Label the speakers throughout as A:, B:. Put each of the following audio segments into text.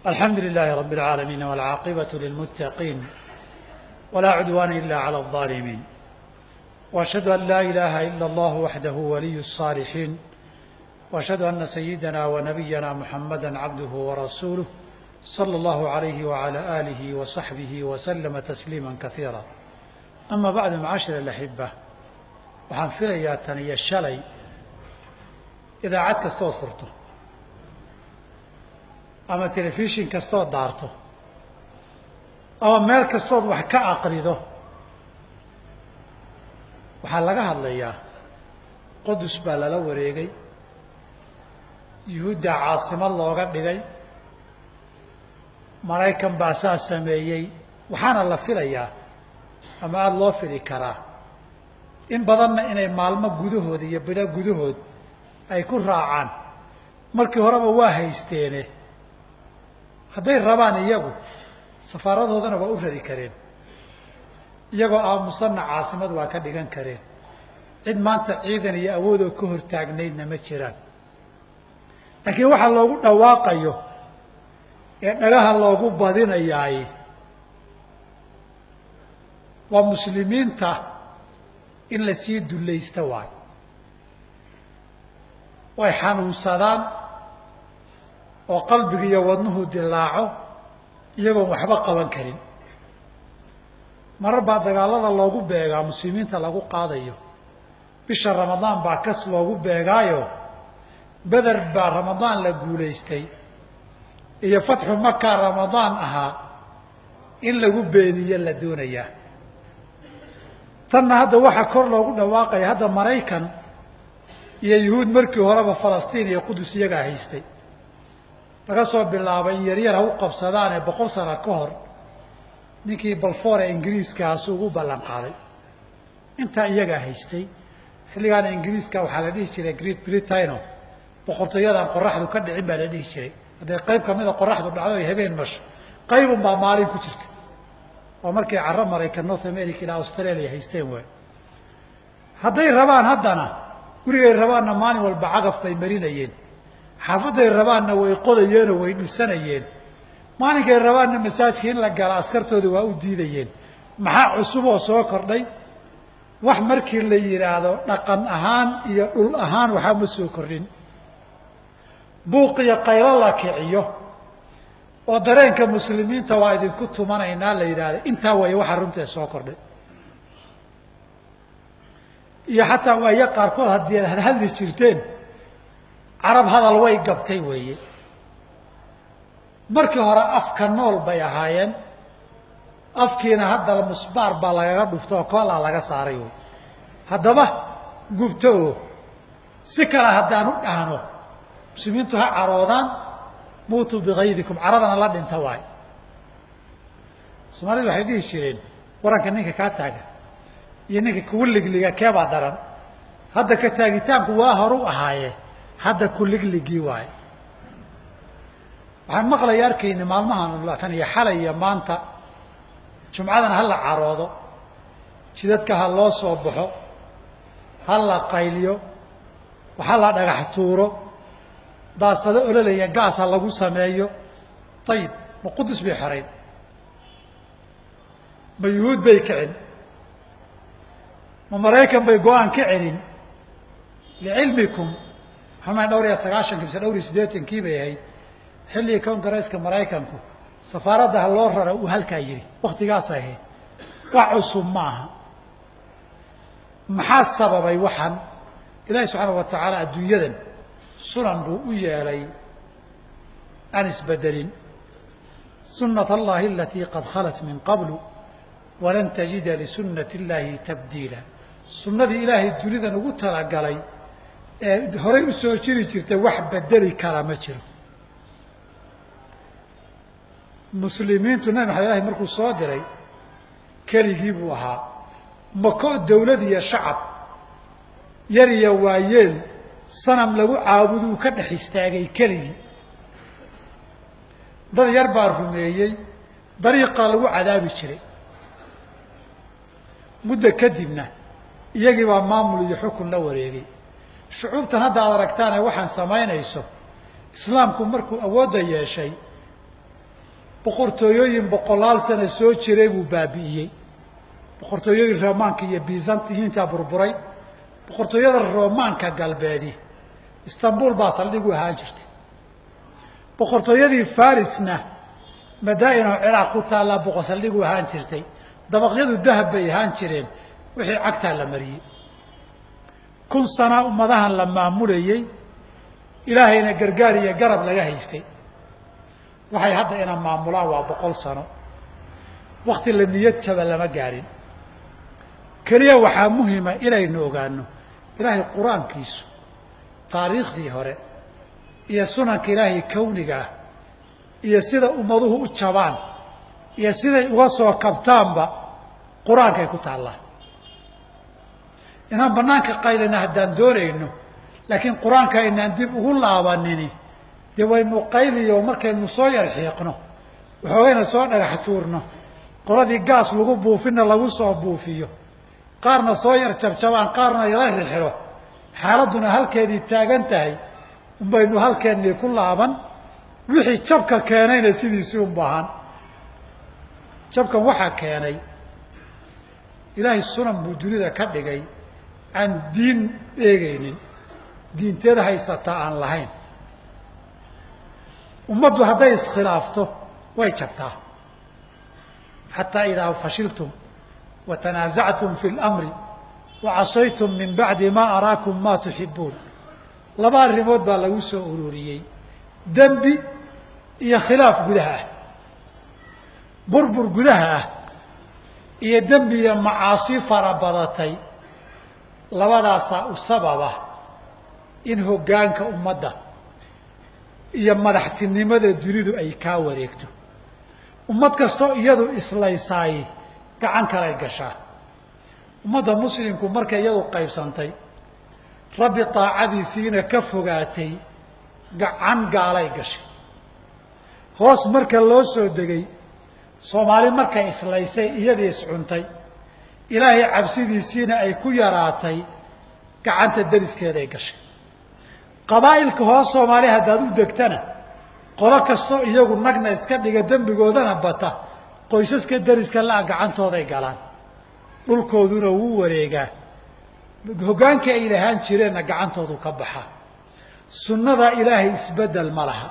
A: الحمد لله رب العالمين والعاقبة للمتقين ولا عدوان إلا على الظالمين، وأشهد أن لا إله إلا الله وحده ولي الصالحين، وأشهد أن سيدنا ونبينا محمدا عبده ورسوله صلى الله عليه وعلى آله وصحبه وسلم تسليما كثيرا. أما بعد، معاشر الأحبة، waxaan filayaa tan iyo shalay idaacad kastoo furto ama telefishin kastoo daarto ama meel kastood wax ka aqrido waxaa laga hadlayaa qudus baa lala wareegay, yuhuudda caasimad looga dhigay, maraykan baa saa sameeyey. waxaana la filayaa ama aada loo fili karaa in badanna inay maalmo gudahood iyo bilo gudahood ay ku raacaan. markii horeba waa haysteene, hadday rabaan iyagu safaaradoodana waa u rari kareen, iyagoo aamusanna caasimad waa ka dhigan kareen. cid maanta ciidan iyo awoodoo ka hortaagnaydna ma jiraan. laakiin waxa loogu dhawaaqayo ee dhagaha loogu badinayaay waa muslimiinta in la sii dullaysta waayo. way xanuunsadaan oo qalbiga iyo wadnuhu dilaaco iyagoon waxba qaban karin. marar baa dagaalada loogu beegaa muslimiinta lagu qaadayo. bisha ramadaan baa kas loogu beegaayo beder baa ramadaan la guulaystay iyo fatxu maka ramadaan ahaa in lagu beeniyo la doonayaa. tanna hadda waxaa kor loogu dhawaaqaya, hadda maraykan iyo yuhuud markii horeba falastiin iyo qudus iyagaa haystay. laga soo bilaabay in yaryar ha u qabsadaanee 100 sano ka hor ninkii balfoor ee ingiriiskaas ugu ballan qaaday. intaa iyagaa haystay. xilligaana ingiriiska waxaa la dhihi jiray Great Britain, boqortooyadan qoraxdu ka dhicin baa la dhihi jiray. hadday qayb ka mida qoraxdu dhacdo ay habeen masho, qaybun baa maalin ku jirta. waa markay carro maraykan North America ilaa Australia haysteen waay. hadday rabaan haddana gurigay rabaanna maalin walba cagaf bay marinayeen, xaafadday rabaanna way qodayeenoo way dhisanayeen, maalinkay rabaanna masaajka in la gala askartooda waa u diidayeen. maxaa cusub oo soo kordhay? wax markii la yidhaahdo dhaqan ahaan iyo dhul ahaan waxaa ma soo kordhin. buuq iyo qaylo la kiciyo oo dareenka muslimiinta waa idinku tumanaynaa la yidhaahdo, intaa way waxa runtae soo kordhay. iyo xataa waayo qaarkood haddii ad hadli jirteen carab hadal way gabtay weeye. markii hore afka nool bay ahaayeen, afkiina hadda musbaar baa lagaga dhufto oo koolaa laga saaray wey. haddaba gubto oo si kale haddaan u dhahno muslimiintu ha caroodaan, muutuu bikaydikum, caradana la dhinta waay. soomaalidu waxay dhihi jireen waranka ninka kaa taaga iyo ninka kugu ligliga keebaa daran. hadda ka taagitaanku waa horu ahaaye, hadda ku ligligii waaye. waxaan maqlaya arkayna maalmahan tan iyo xalay iyo maanta jumcadana ha la caroodo, jidadka ha loo soo baxo, ha la qayliyo, waxa la dhagax tuuro, daasado ololaya gaas ha lagu sameeyo. ayib, ma qudus bay xoreyn? ma yuhuud bay kicin? ma maraykan bay go-aan ka celin? licilmikum waxamaa dhowr iyo 90 mise dhowr iyo 80 bay ahayd xilligii kongareeska maraykanku safaaradda ha loo raro uu halkaa yidhi. waktigaasay ahayd, wax cusub ma aha. maxaa sababay waxaan? ilaahi subxaanahu wa tacaala adduunyadan sunan buu u yeelay aan isbedelin. sunat allahi alatii qad khalat min qablu walan tajida lisunati illaahi tabdiila. sunnadii ilaahay dunidan ugu talagalay ee horay u soo jiri jirtay wax bedeli kara ma jiro. muslimiintu nabi maxamed ilahi markuu soo diray keligii buu ahaa. mako dawlad iyo shacab yar iyo waayeel sanam lagu caabuduu ka dhex istaagay keligii. dad yar baa rumeeyey, dariiqaa lagu cadaabi jiray. muddo kadibna iyagii baa maamul iyo xukun la wareegay. shucuubtan hadda aad aragtaane waxaan samaynayso islaamku markuu awoodda yeeshay boqortooyooyin boqolaal sano soo jiray buu baabi'iyey. boqortooyooyin Roomaanka iyo Byzantiyiinta burburay. boqortooyada Roomaanka galbeedi Istanbul baa saldhig u ahaan jirtay. boqortooyadii Farisna madaa'in oo Ciraaq ku taalla boqor saldhig u ahaan jirtay. dabaqyadu dahab bay ahaan jireen wixii cagtaa la mariyey. 1000 sano ummadahan la maamulayey ilaahayna gargaar iyo garab laga haystay. waxay hadda ina maamulaan waa 100 sano. waqti la niyad jaba lama gaarin. kaliya waxaa muhiima inaynu ogaano ilaahay quraankiisu taariikhdii hore iyo sunanka ilaahay kawniga ah iyo sida ummaduhu u jabaan iyo siday uga soo kabtaanba quraankay ku taallaa. inaan banaanka qaylina haddaan doonayno laakiin quraanka inaan dib ugu laabanini dee waynu qayliyo markaynu soo yar xiiqno waxoogayna soo dhagax tuurno qoladii gaas lagu buufina lagu soo buufiyo qaarna soo yar jabjabaan qaarna yala xiro xaaladuna halkeedii taagan tahay unbaynu halkeennii ku laaban wixii jabka keenayna sidiisii u baahan. jabkan waxaa keenay ilaahay sunan buu dunida ka dhigay aan diin eegaynin diinteeda haysataa aan lahayn. ummaddu hadday iskhilaafto way jabtaa. xataa idaa fashiltum watanaasactum fi اlamri wacasaytum min bacdi ma araakum ma tuxibuun. laba arrimood baa lagu soo ururiyey dembi iyo khilaaf gudaha ah. burbur gudaha ah iyo dembi iyo macaasi fara badatay labadaasaa u sababa in hoggaanka ummadda iyo madaxtinimada dunidu ay kaa wareegto. ummad kastoo iyadu islaysaay gacan kalay gashaa. ummadda muslimku markay iyadu qaybsantay rabbi taacadiisiina ka fogaatay gacan gaalay gashay. hoos marka loo soo degay soomaali markay islaysay iyadii iscuntay ilaahay cabsidiisiina ay ku yaraatay gacanta dariskeeday gashay. qabaa'ilka hoos soomaali haddaad u degtana qolo kastoo iyagu nagna iska dhiga dembigoodana bata qoysaska dariska la-a gacantooday galaan. dhulkooduna wuu wareegaa. hoggaankii ay lahaan jireenna gacantoodu ka baxaa. sunnada ilaahay isbeddel ma laha.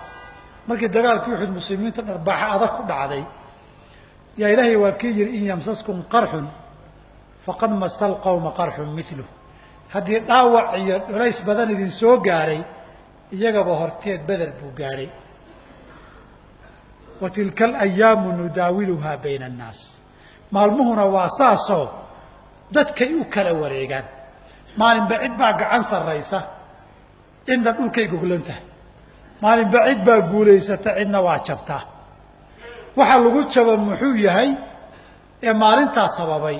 A: markii dagaalkii uxud muslimiinta dharbaaxa adag ku dhacday yaa ilaahay waa kii yidhi in yamsaskum qarxun faqad masa alqawma qarxun miluh. haddii dhaawac iyo culays badan idin soo gaaray iyagaba horteed beder buu gaadhay. wa tilka alayaamu nudaawiluhaa bayna annaas. maalmuhuna waa saasoo dadkay u kala wareegaan. maalinba cid baa gacan sarraysa cidna dhulkay goglan tahay. maalinba cid baa guulaysata cidna waa jabtaa. waxaa lagu jaba muxuu yahay ee maalintaa sababay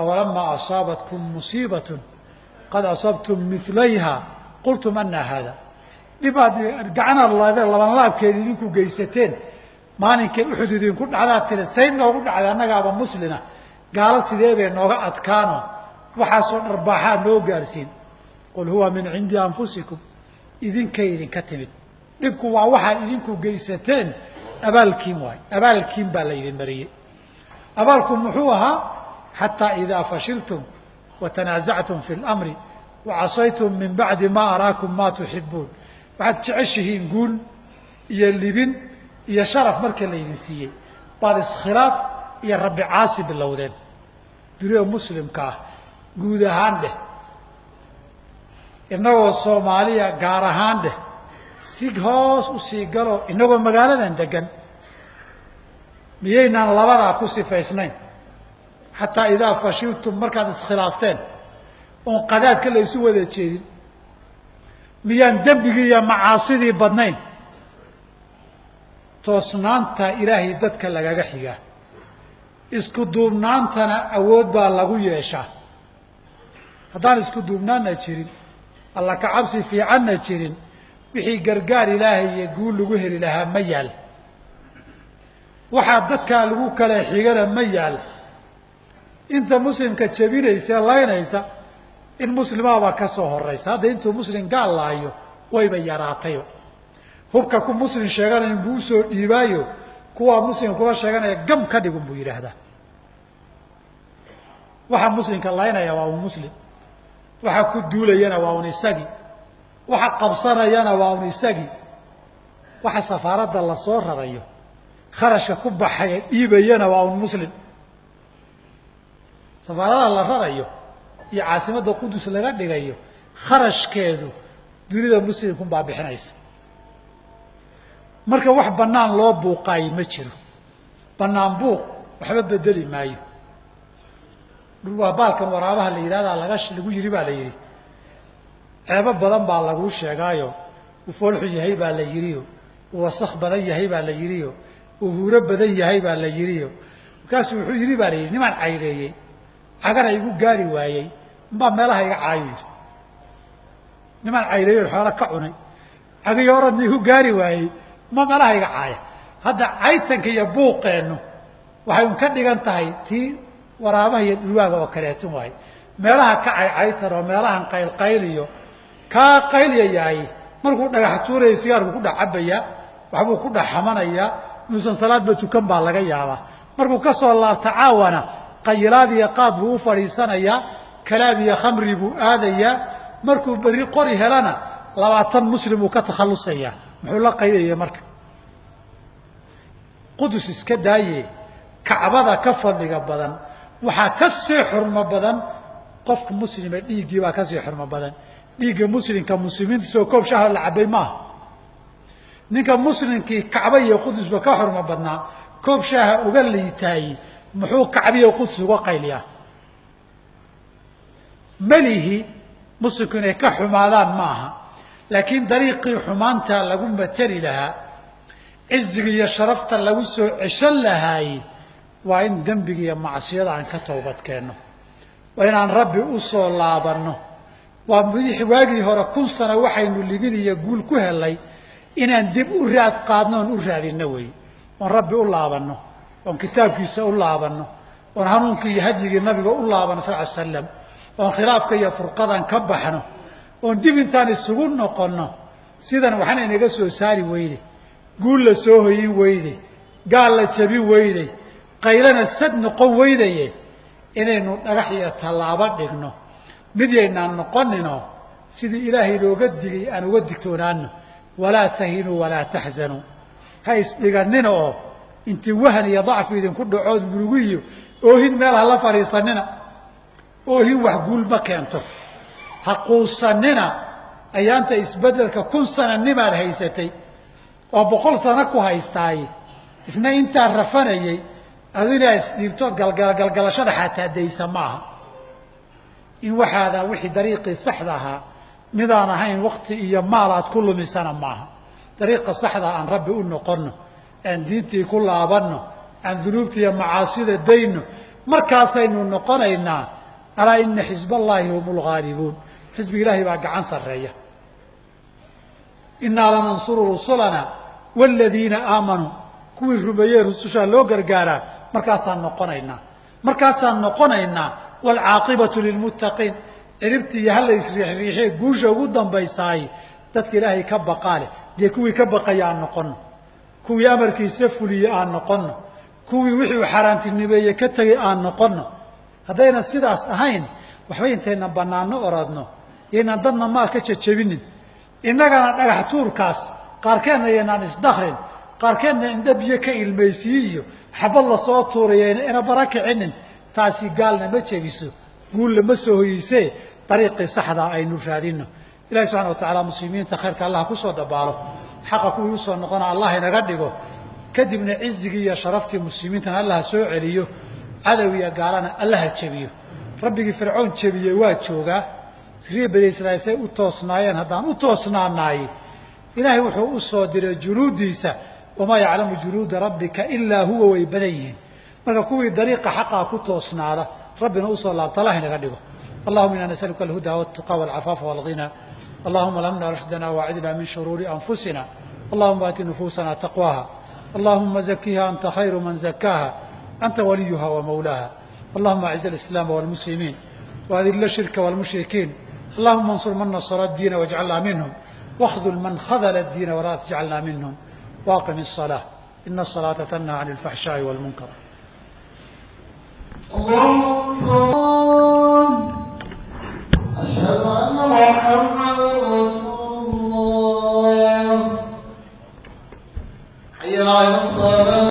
A: awalamaa asaabatkum musiibatun qad asabtum milayha qultum anna haada. dhibaad gacanaad labanlaabkeeda idinku geysateen maalinkay uxud idinku dhacdaa tiri say noogu dhacday annagaaba muslina gaalo sidee bay nooga adkaano waxaasoo dharbaaxaa noo gaarsiin. qul huwa min cindi anfusikum idinkay idinka timid. dhibku waa waxaad idinku geysateen abaalkiin waay. abaalkiin baa laydin mariyey. abaalku muxuu ahaa xataa idaa fashiltum watanaasactum fi اlamri wacasaytum min bacdi ma araakum ma tuxibuun. waxaad jeceshihiin guul iyo libin iyo sharaf marka laydin siiyey baad iskhilaaf iyo rabbi caasi bilowdeen. dunida muslimka ah guud ahaan dheh inagoo soomaaliya gaar ahaan dheh si hoos u sii galo inagoo magaaladan degan miyaynaan labadaa ku sifaysnayn. xataa idaa fashiltum markaad iskhilaafteen oon qadaadka la isu wada jeedin miyaan dembigii iyo macaasidii badnayn. toosnaanta ilaahay dadka lagaga xigaa. isku duubnaantana awood baa lagu yeeshaa. haddaan isku duubnaanna jirin alla ka cabsi fiicanna jirin wixii gargaar ilaahay iyo guul lagu heli lahaa ma yaal. waxaa dadkaa lagu kala xigana ma yaal. inta muslimka jebinaysa laynaysa in muslimaabaa ka soo horaysa. hadda intuu muslim gaal laayo wayba yaraatayo. hubka ku muslim sheeganayn buu usoo dhiibaayo kuwa muslim kuwa sheeganaya gam ka dhigun buu yidhaahdaa waxa muslimka laynaya waa un muslim waxa ku duulayana waa un isagii waxa qabsanayana waa un isagii waxa safaaradda la soo rarayo kharashka ku baxaya dhiibayana waa un muslim safaaradda la rarayo iyo caasimadda qudus laga dhigayo kharashkeedu dunida muslimku baa bixinaysa marka wax bannaan loo buuqaayo ma jiro bannaan buuq waxba bedeli maayo waa baalkan waraabaha la yidhahdaa lagu yidhi baa la yidhi ceebo badan baa laguu sheegaayo uu foolxu yahay baa la yidhiyo uu wasakh badan yahay baa la yidhiyo uu huuro badan yahay baa la yidhiyo markaasuu wuxuu yidhi baa la yidhi nimaan cayreeyey cagana igu gaari waayey unbaa meelaha iga caayo yidhi nimaan cayreeyo xoolo ka cunay cagiyo oradna igu gaari waayey ma meelaha iga caaya hadda caytanka iyo buuqeennu waxay un ka dhigan tahay tii waraabaha iyo dhulwaaga oo kaleetan waaye meelaha ka caycaytan oo meelahan qaylqayliyo kaa qayliyayaay markuu dhagax tuuraya sigaarku ku dhex cabayaa waxbuu ku dhex xamanayaa inuusan salaadba tukan baa laga yaabaa markuu ka soo laabta caawana qayilaad iyo qaad buu u fadhiisanayaa kalaab iyo khamri buu aadayaa markuu berri qori helana 20 muslim uu ka takhallusayaa muxuu la qaylaya marka qudus iska daaye kacbada ka fadliga badan waxaa ka sii xurmo badan qofka muslima dhiiggii baa ka sii xurmo badan dhiigga muslimka muslimiinta soo koob shaha la cabay maaha ninka muslimkii kacba iyo qudusba ka xurmo badnaa koob shaha uga liitaayey muxuu kacba iyo qudus uga qayliyaa malihi muslimku inay ka xumaadaan maaha laakiin dariiqii xumaanta lagu matali lahaa ciziga iyo sharafta lagu soo ceshan lahaayey waa in dembiga iyo macsiyada aan ka toobad keenno waa inaan rabbi u soo laabanno waa waagii hore 1000 sano waxaynu libin iyo guul ku helay inaan dib u raad qaadno oon u raadinno weeye oon rabbi u laabanno oon kitaabkiisa u laabanno oon hanuunkii iyo hadyigii nabiga u laabanno sal ly slam oon khilaafka iyo furqadan ka baxno oon dib intaan isugu noqonno sidan waxna inaga soo saari weyde guul la soo hoyin weyde gaal la jabin weyde qaylana sad noqon weydaye inaynu dhagax iyo tallaabo dhigno mid yaynaan noqonino sidii ilaahay looga digay aan uga digtoonaano walaa tahinuu walaa taxzanuu ha isdhiganina oo intii wahan iyo dacfi idinku dhacood murugiyo oohin meel ha la fadhiisanina oohin wax guul ma keento ha quusanina ayaanta isbeddelka 1000 sano nimaad haysatay oo 100 sano ku haystaay isna intaa rafanayay adina isdhiibtood galgalashada xataa daysa maaha in waxaada wixii dariiqii saxda ahaa midaan ahayn waqti iyo maal aad ku lumisana maaha dariiqa saxda aan rabbi u noqonno aan diintii ku laabanno aan dunuubta iyo macaasida dayno markaasaynu noqonaynaa alaa ina xisballaahi hum lghaalibuun xisbiga ilaahay baa gacan sarreeya innaa lanansuru rusulana waaladiina aamanuu kuwii rumeeyey rusushaa loo gargaaraa markaasaan noqonaynaa waalcaaqibatu lilmuttaqiin ciribtii iyo hala isriixriixee guusha ugu dambaysaay dadka ilaahay ka baqaa leh dee kuwii ka baqaya aan noqonno kuwii amarkiisa fuliye aan noqonno kuwii wixii uu xaaraantinimeeye ka tegay aan noqonno haddayna sidaas ahayn waxba intaynan bannaano oradno yaynaan dadna maal ka jajabinin innagana dhagax tuurkaas qaarkeenna yaynaan isdakrin qaarkeenna indha biyo ka ilmaysiiyo xabad la soo tuuraya ina bara kicinin taasi gaalna ma jebiso guulna ma soo hoyisee dariiqii saxdaa aynu raadinno ilahi subxana wa tacaala muslimiinta khayrka allah ku soo dabaalo xaqa kuwii usoo noqona allah inaga dhigo kadibna cizigii iyo sharaftii muslimiintana allaha soo celiyo cadowiya gaalana allaha jebiyo rabbigii fircoon jebiyey waa joogaa reer bani israa'iil say u toosnaayeen haddaan u toosnaanaay ilaahay wuxuu u soo diray junuudiisa wamaa yaclamu junuuda rabbika ilaa huwa way badan yihiin marka kuwii dariiqa xaqaa ku toosnaada rabbina usoo laabta allah inaga dhigo allahuma inaa nasaluka alhuda waltuqa walcafaafa walghina allahuma lamna rushdana waacidna min shuruuri anfusina allahuma aati nufuusana taqwaha allahuma zakiha anta khayru man zakaaha anta waliyuha wamawlaaha allahuma aciz alislaama walmuslimiin waadilla shirka walmushrikiin allahuma ansur man nasara addiina wajcalna minhum واخذل من خذل الدين ولا تجعلنا منهم واقم الصلاة ina الصلاaةa تنهى عن الفaحشhaaءi والmunkar.